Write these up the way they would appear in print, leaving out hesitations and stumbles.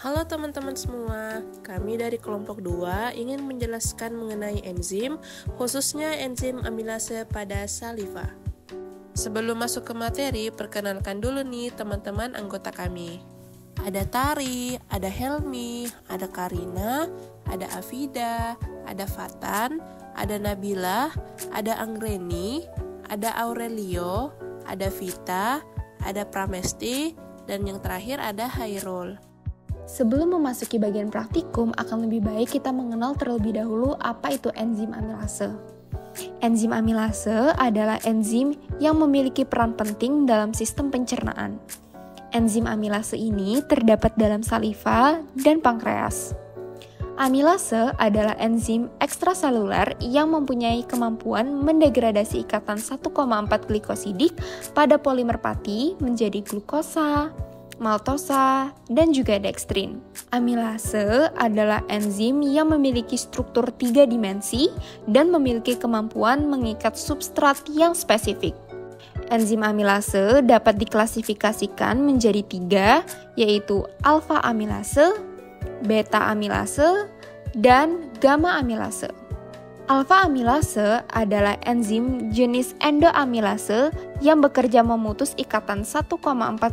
Halo teman-teman semua, kami dari kelompok 2 ingin menjelaskan mengenai enzim, khususnya enzim amilase pada saliva. Sebelum masuk ke materi, perkenalkan dulu nih teman-teman anggota kami. Ada Tari, ada Helmi, ada Karina, ada Afida, ada Fatan, ada Nabila, ada Anggreni, ada Aurelio, ada Vita, ada Pramesti, dan yang terakhir ada Hairul. Sebelum memasuki bagian praktikum, akan lebih baik kita mengenal terlebih dahulu apa itu enzim amilase. Enzim amilase adalah enzim yang memiliki peran penting dalam sistem pencernaan. Enzim amilase ini terdapat dalam saliva dan pankreas. Amilase adalah enzim ekstraseluler yang mempunyai kemampuan mendegradasi ikatan 1,4 glikosidik pada polimer pati menjadi glukosa, maltosa, dan juga dekstrin. Amilase adalah enzim yang memiliki struktur 3 dimensi dan memiliki kemampuan mengikat substrat yang spesifik. Enzim amilase dapat diklasifikasikan menjadi 3, yaitu alfa amilase, beta amilase, dan gamma amilase. Alfa amilase adalah enzim jenis endoamilase yang bekerja memutus ikatan 1,4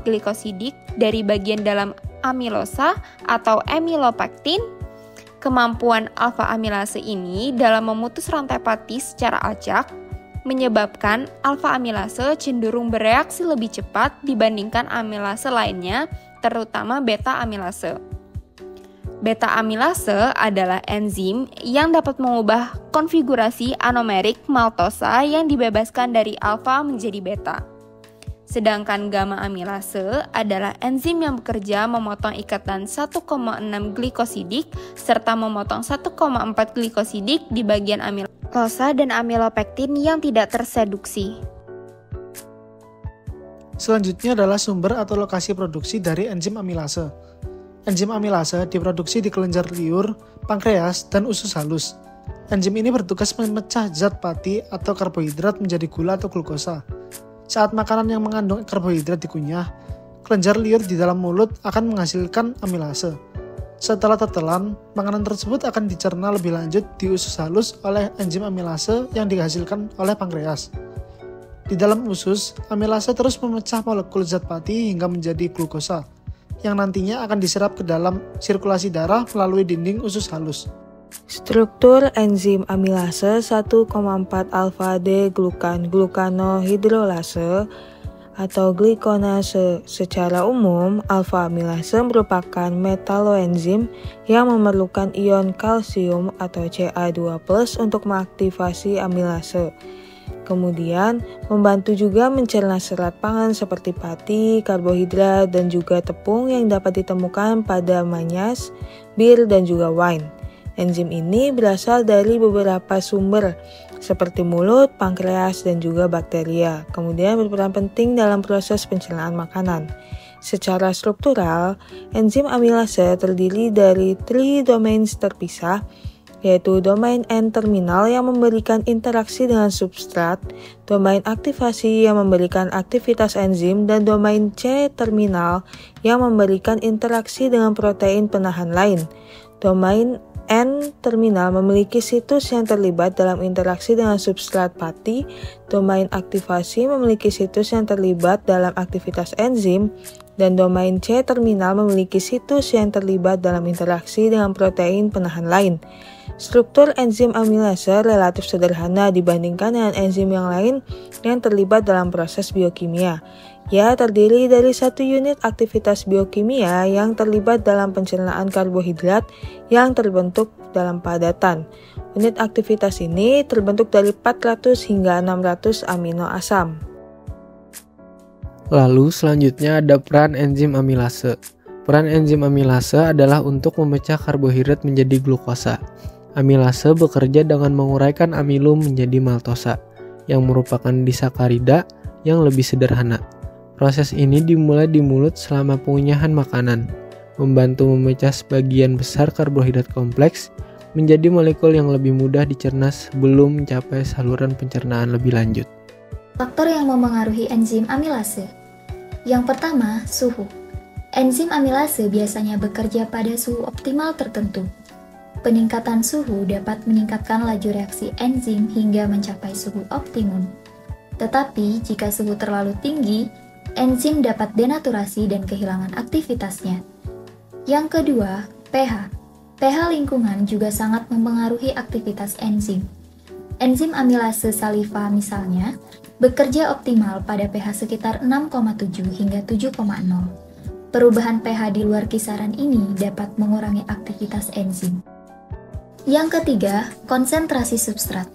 glikosidik dari bagian dalam amilosa atau amylopektin. Kemampuan alfa amilase ini dalam memutus rantai pati secara acak menyebabkan alfa amilase cenderung bereaksi lebih cepat dibandingkan amilase lainnya, terutama beta amilase. Beta amilase adalah enzim yang dapat mengubah konfigurasi anomerik maltosa yang dibebaskan dari alfa menjadi beta. Sedangkan gamma amilase adalah enzim yang bekerja memotong ikatan 1,6 glikosidik serta memotong 1,4 glikosidik di bagian amilosa dan amylopektin yang tidak terseduksi. Selanjutnya adalah sumber atau lokasi produksi dari enzim amilase. Enzim amilase diproduksi di kelenjar liur, pankreas, dan usus halus. Enzim ini bertugas memecah zat pati atau karbohidrat menjadi gula atau glukosa. Saat makanan yang mengandung karbohidrat dikunyah, kelenjar liur di dalam mulut akan menghasilkan amilase. Setelah tertelan, makanan tersebut akan dicerna lebih lanjut di usus halus oleh enzim amilase yang dihasilkan oleh pankreas. Di dalam usus, amilase terus memecah molekul zat pati hingga menjadi glukosa, yang nantinya akan diserap ke dalam sirkulasi darah melalui dinding usus halus. Struktur enzim amilase 1,4 alfa-D-glukanohidrolase atau glikonase. Secara umum, alfa-amilase merupakan metaloenzim yang memerlukan ion kalsium atau Ca2+ untuk mengaktifasi amilase. Kemudian, membantu juga mencerna serat pangan seperti pati, karbohidrat, dan juga tepung yang dapat ditemukan pada manyas, bir, dan juga wine. Enzim ini berasal dari beberapa sumber, seperti mulut, pankreas, dan juga bakteria. Kemudian berperan penting dalam proses pencernaan makanan. Secara struktural, enzim amilase terdiri dari 3 domains terpisah, yaitu domain N-terminal yang memberikan interaksi dengan substrat, domain aktivasi yang memberikan aktivitas enzim, dan domain C-terminal yang memberikan interaksi dengan protein penahan lain. Domain N-terminal memiliki situs yang terlibat dalam interaksi dengan substrat pati, domain aktivasi memiliki situs yang terlibat dalam aktivitas enzim, dan domain C-terminal memiliki situs yang terlibat dalam interaksi dengan protein penahan lain. Struktur enzim amilase relatif sederhana dibandingkan dengan enzim yang lain yang terlibat dalam proses biokimia. Ia terdiri dari 1 unit aktivitas biokimia yang terlibat dalam pencernaan karbohidrat yang terbentuk dalam padatan. Unit aktivitas ini terbentuk dari 400 hingga 600 amino asam. Lalu selanjutnya ada peran enzim amilase. Peran enzim amilase adalah untuk memecah karbohidrat menjadi glukosa. Amilase bekerja dengan menguraikan amilum menjadi maltosa, yang merupakan disakarida yang lebih sederhana. Proses ini dimulai di mulut selama pengunyahan makanan, membantu memecah sebagian besar karbohidrat kompleks menjadi molekul yang lebih mudah dicerna sebelum mencapai saluran pencernaan lebih lanjut. Faktor yang memengaruhi enzim amilase. Yang pertama, suhu. Enzim amilase biasanya bekerja pada suhu optimal tertentu. Peningkatan suhu dapat meningkatkan laju reaksi enzim hingga mencapai suhu optimum. Tetapi jika suhu terlalu tinggi, enzim dapat denaturasi dan kehilangan aktivitasnya. Yang kedua, pH. pH lingkungan juga sangat mempengaruhi aktivitas enzim. Enzim amilase saliva misalnya bekerja optimal pada pH sekitar 6,7 hingga 7,0. Perubahan pH di luar kisaran ini dapat mengurangi aktivitas enzim. Yang ketiga, konsentrasi substrat.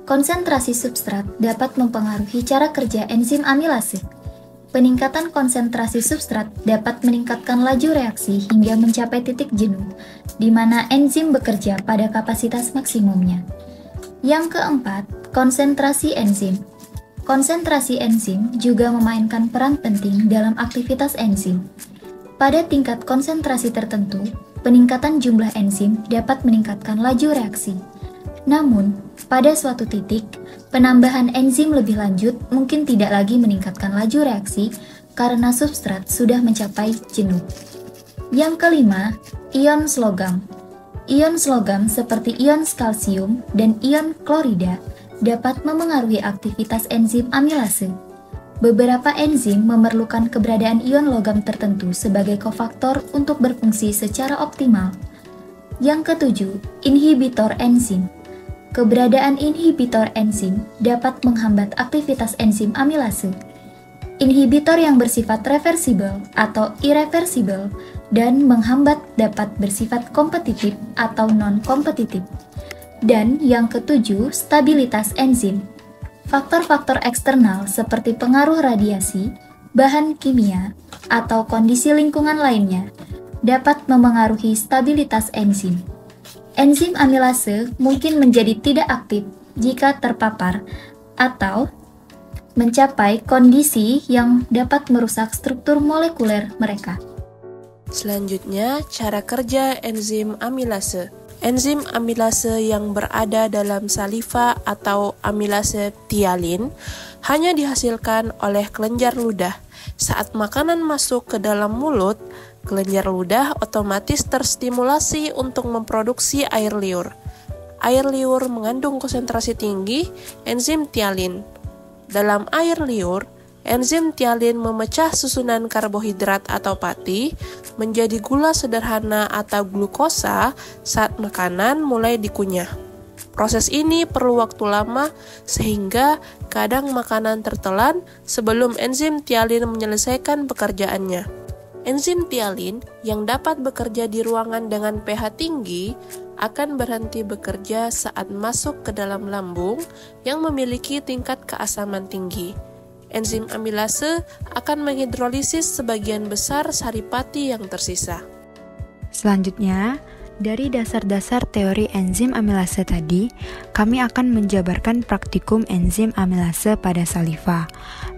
Konsentrasi substrat dapat mempengaruhi cara kerja enzim amilase. Peningkatan konsentrasi substrat dapat meningkatkan laju reaksi hingga mencapai titik jenuh, di mana enzim bekerja pada kapasitas maksimumnya. Yang keempat, konsentrasi enzim. Konsentrasi enzim juga memainkan peran penting dalam aktivitas enzim. Pada tingkat konsentrasi tertentu, peningkatan jumlah enzim dapat meningkatkan laju reaksi. Namun, pada suatu titik, penambahan enzim lebih lanjut mungkin tidak lagi meningkatkan laju reaksi karena substrat sudah mencapai jenuh. Yang kelima, ion logam. Ion logam seperti ion kalsium dan ion klorida dapat memengaruhi aktivitas enzim amilase. Beberapa enzim memerlukan keberadaan ion logam tertentu sebagai kofaktor untuk berfungsi secara optimal. Yang ketujuh, inhibitor enzim. Keberadaan inhibitor enzim dapat menghambat aktivitas enzim amilase. Inhibitor yang bersifat reversibel atau irreversibel dan menghambat dapat bersifat kompetitif atau non-kompetitif. Dan yang ketujuh, stabilitas enzim. Faktor-faktor eksternal seperti pengaruh radiasi, bahan kimia, atau kondisi lingkungan lainnya dapat memengaruhi stabilitas enzim. Enzim amilase mungkin menjadi tidak aktif jika terpapar atau mencapai kondisi yang dapat merusak struktur molekuler mereka. Selanjutnya, cara kerja enzim amilase. Enzim amilase yang berada dalam saliva atau amilase ptyalin hanya dihasilkan oleh kelenjar ludah. Saat makanan masuk ke dalam mulut, kelenjar ludah otomatis terstimulasi untuk memproduksi air liur. Air liur mengandung konsentrasi tinggi enzim ptyalin. Dalam air liur, enzim ptyalin memecah susunan karbohidrat atau pati menjadi gula sederhana atau glukosa saat makanan mulai dikunyah. Proses ini perlu waktu lama sehingga kadang makanan tertelan sebelum enzim ptyalin menyelesaikan pekerjaannya. Enzim ptyalin yang dapat bekerja di ruangan dengan pH tinggi akan berhenti bekerja saat masuk ke dalam lambung yang memiliki tingkat keasaman tinggi. Enzim amilase akan menghidrolisis sebagian besar saripati yang tersisa. Selanjutnya, dari dasar-dasar teori enzim amilase tadi, kami akan menjabarkan praktikum enzim amilase pada saliva.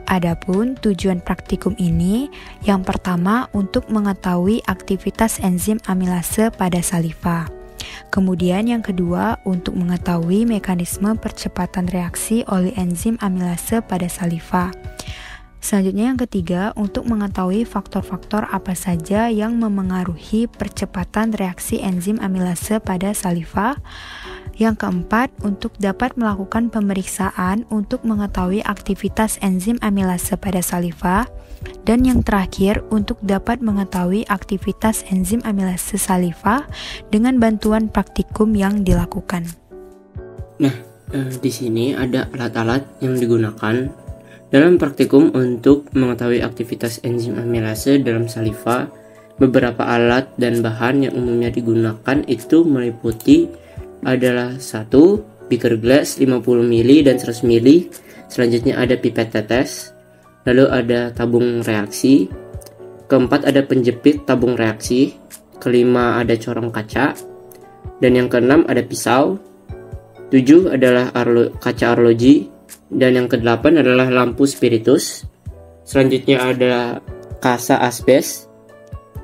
Adapun tujuan praktikum ini, yang pertama untuk mengetahui aktivitas enzim amilase pada saliva. Kemudian yang kedua untuk mengetahui mekanisme percepatan reaksi oleh enzim amilase pada saliva. Selanjutnya yang ketiga untuk mengetahui faktor-faktor apa saja yang memengaruhi percepatan reaksi enzim amilase pada saliva. Yang keempat untuk dapat melakukan pemeriksaan untuk mengetahui aktivitas enzim amilase pada saliva. Dan yang terakhir untuk dapat mengetahui aktivitas enzim amilase saliva dengan bantuan praktikum yang dilakukan. Nah, di sini ada alat-alat yang digunakan dalam praktikum untuk mengetahui aktivitas enzim amilase dalam saliva. Beberapa alat dan bahan yang umumnya digunakan itu meliputi adalah 1. Beaker glass 50 ml dan 100 ml. Selanjutnya ada pipet tetes. Lalu ada tabung reaksi. Keempat ada penjepit tabung reaksi. Kelima ada corong kaca. Dan yang keenam ada pisau. 7 adalah kaca arloji. Dan yang kedelapan adalah lampu spiritus. Selanjutnya ada kasa asbes.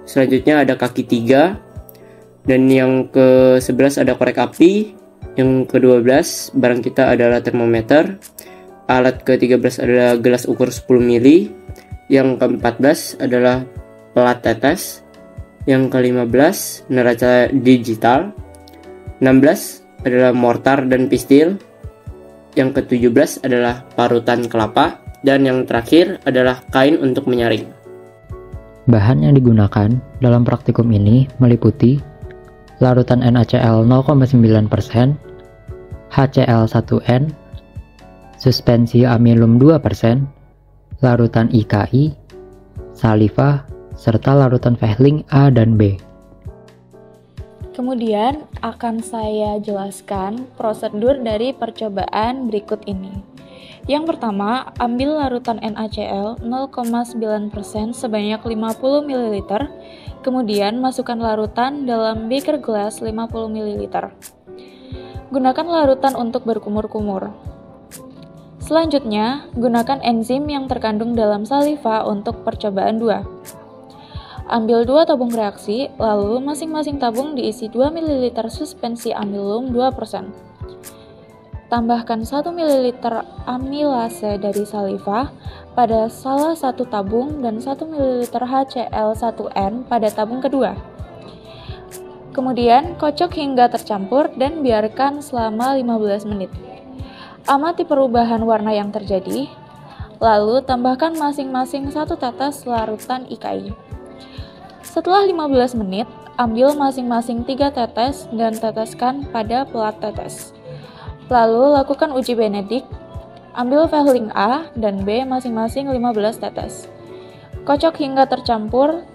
Selanjutnya ada kaki 3. Dan yang ke-11 ada korek api. Yang ke-12 barang kita adalah termometer. Alat ke-13 adalah gelas ukur 10 ml. Yang ke-14 adalah pelat tetes. Yang ke-15 neraca digital. 16 adalah mortar dan pistil. Yang ke-17 adalah parutan kelapa. Dan yang terakhir adalah kain untuk menyaring. Bahan yang digunakan dalam praktikum ini meliputi larutan NaCl 0,9%, HCl1N, suspensi amilum 2%, larutan IKI, saliva, serta larutan Vehling A dan B. Kemudian akan saya jelaskan prosedur dari percobaan berikut ini. Yang pertama, ambil larutan NaCl 0,9% sebanyak 50 ml, kemudian masukkan larutan dalam beaker glass 50 ml. Gunakan larutan untuk berkumur-kumur. Selanjutnya, gunakan enzim yang terkandung dalam saliva untuk percobaan 2. Ambil 2 tabung reaksi, lalu masing-masing tabung diisi 2 ml suspensi amilum 2%. Tambahkan 1 ml amilase dari saliva pada salah satu tabung dan 1 ml HCl1N pada tabung kedua. Kemudian, kocok hingga tercampur dan biarkan selama 15 menit. Amati perubahan warna yang terjadi, lalu tambahkan masing-masing 1 tetes larutan IKI. Setelah 15 menit, ambil masing-masing 3 tetes dan teteskan pada pelat tetes. Lalu lakukan uji Benedict, ambil Vehling A dan B masing-masing 15 tetes. Kocok hingga tercampur,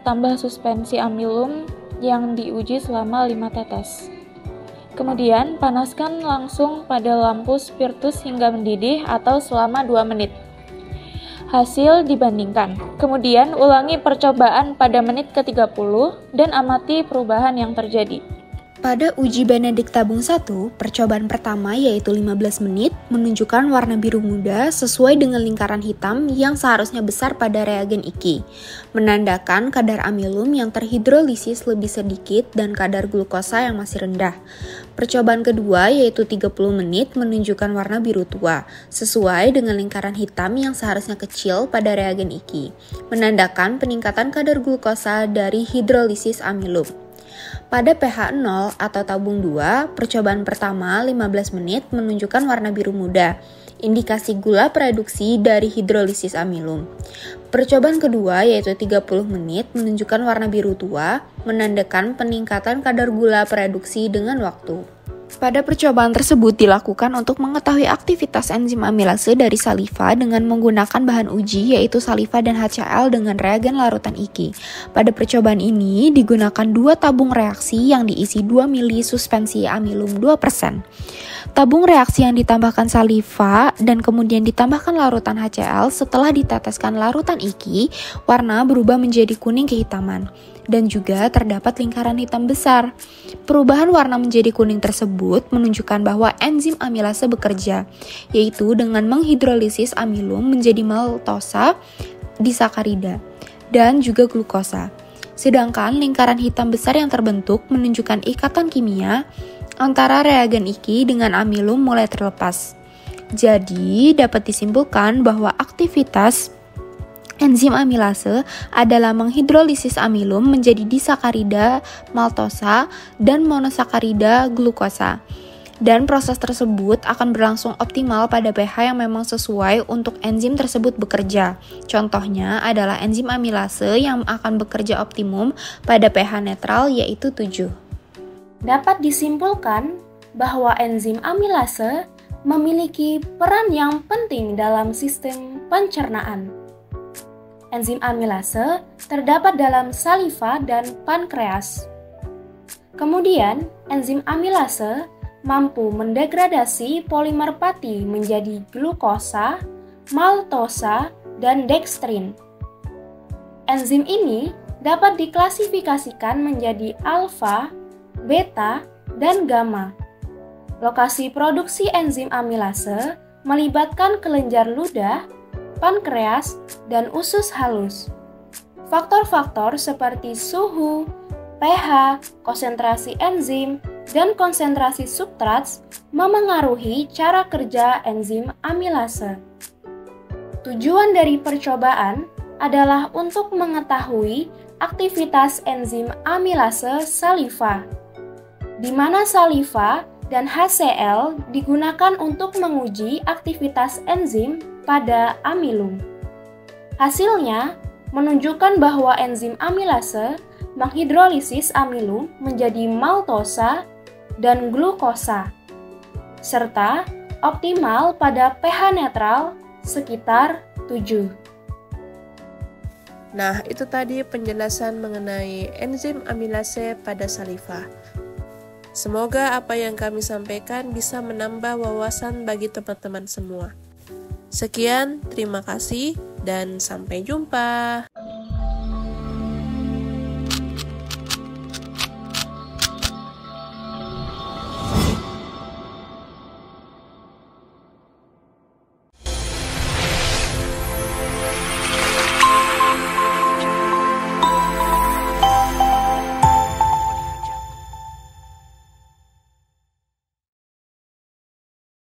tambah suspensi amilum yang diuji selama 5 tetes. Kemudian panaskan langsung pada lampu spiritus hingga mendidih atau selama 2 menit. Hasil dibandingkan. Kemudian ulangi percobaan pada menit ke-30 dan amati perubahan yang terjadi. Pada uji Benedict tabung 1, percobaan pertama yaitu 15 menit menunjukkan warna biru muda sesuai dengan lingkaran hitam yang seharusnya besar pada reagen IKI, menandakan kadar amilum yang terhidrolisis lebih sedikit dan kadar glukosa yang masih rendah. Percobaan kedua yaitu 30 menit menunjukkan warna biru tua, sesuai dengan lingkaran hitam yang seharusnya kecil pada reagen IKI, menandakan peningkatan kadar glukosa dari hidrolisis amilum. Pada pH 0 atau tabung 2, percobaan pertama 15 menit menunjukkan warna biru muda, indikasi gula produksi dari hidrolisis amilum. Percobaan kedua yaitu 30 menit menunjukkan warna biru tua, menandakan peningkatan kadar gula produksi dengan waktu. Pada percobaan tersebut dilakukan untuk mengetahui aktivitas enzim amilase dari saliva dengan menggunakan bahan uji yaitu saliva dan HCl dengan reagen larutan IKI. Pada percobaan ini digunakan 2 tabung reaksi yang diisi 2 ml suspensi amilum 2%. Tabung reaksi yang ditambahkan saliva dan kemudian ditambahkan larutan HCl setelah diteteskan larutan IKI, warna berubah menjadi kuning kehitaman. Dan juga terdapat lingkaran hitam besar. Perubahan warna menjadi kuning tersebut menunjukkan bahwa enzim amilase bekerja, yaitu dengan menghidrolisis amilum menjadi maltosa, disakarida, dan juga glukosa. Sedangkan lingkaran hitam besar yang terbentuk menunjukkan ikatan kimia antara reagen IKI dengan amilum mulai terlepas. Jadi, dapat disimpulkan bahwa aktivitas enzim amilase adalah menghidrolisis amilum menjadi disakarida maltosa dan monosakarida glukosa. Dan proses tersebut akan berlangsung optimal pada pH yang memang sesuai untuk enzim tersebut bekerja. Contohnya adalah enzim amilase yang akan bekerja optimum pada pH netral yaitu 7. Dapat disimpulkan bahwa enzim amilase memiliki peran yang penting dalam sistem pencernaan. Enzim amilase terdapat dalam saliva dan pankreas. Kemudian, enzim amilase mampu mendegradasi polimer pati menjadi glukosa, maltosa, dan dekstrin. Enzim ini dapat diklasifikasikan menjadi alfa, beta, dan gamma. Lokasi produksi enzim amilase melibatkan kelenjar ludah, pankreas, dan usus halus. Faktor-faktor seperti suhu, pH, konsentrasi enzim, dan konsentrasi substrat memengaruhi cara kerja enzim amilase. Tujuan dari percobaan adalah untuk mengetahui aktivitas enzim amilase saliva, di mana saliva dan HCl digunakan untuk menguji aktivitas enzim pada amilum. Hasilnya menunjukkan bahwa enzim amilase menghidrolisis amilum menjadi maltosa dan glukosa, serta optimal pada pH netral sekitar 7. Nah, itu tadi penjelasan mengenai enzim amilase pada saliva. Semoga apa yang kami sampaikan bisa menambah wawasan bagi teman-teman semua. Sekian, terima kasih, dan sampai jumpa.